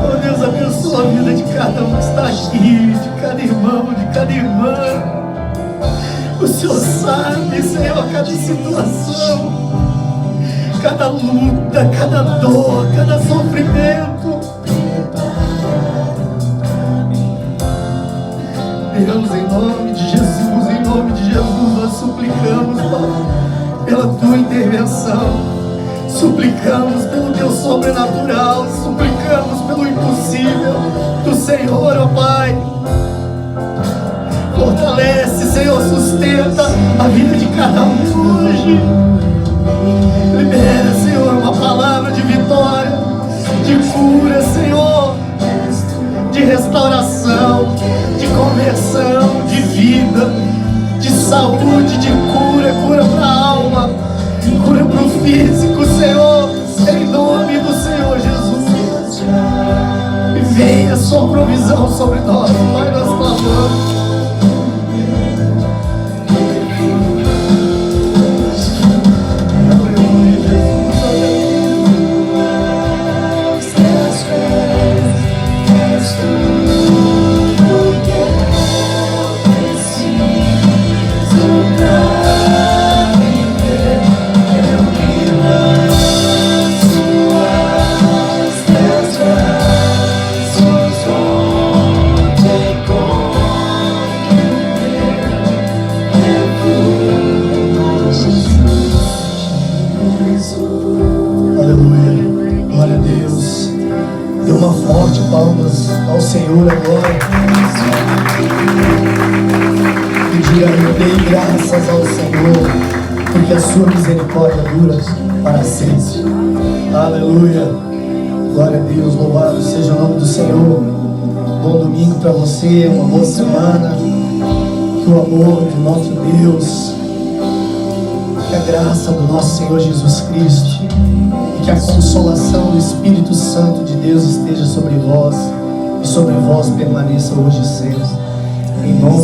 Oh Deus, abençoa a vida de cada um que está aqui, de cada irmão, de cada irmã. O Senhor sabe, Senhor, cada situação, cada luta, cada dor, cada sofrimento. Deus, em nome de Jesus, nós suplicamos, Pai, pela Tua intervenção. Suplicamos pelo Teu sobrenatural, suplicamos pelo impossível do Senhor, ó Pai. Fortalece, Senhor, sustenta a vida de cada um hoje. Libera, Senhor, uma palavra de vitória, de cura, Senhor, de restauração, de conversão, de vida, de saúde, de cura, cura para a alma, cura para o físico, Senhor, em nome do Senhor Jesus. E venha a sua provisão sobre nós, Pai, nós clamamos. Senhor agora. E diga: eu dei graças ao Senhor, porque a sua misericórdia dura para sempre. Aleluia. Glória a Deus, louvado seja o nome do Senhor. Bom domingo para você, uma boa semana. Que o amor de nosso Deus, que a graça do nosso Senhor Jesus Cristo e que a consolação do Espírito Santo de Deus esteja sobre vós e sobre vós permaneça hoje e sempre. Em nome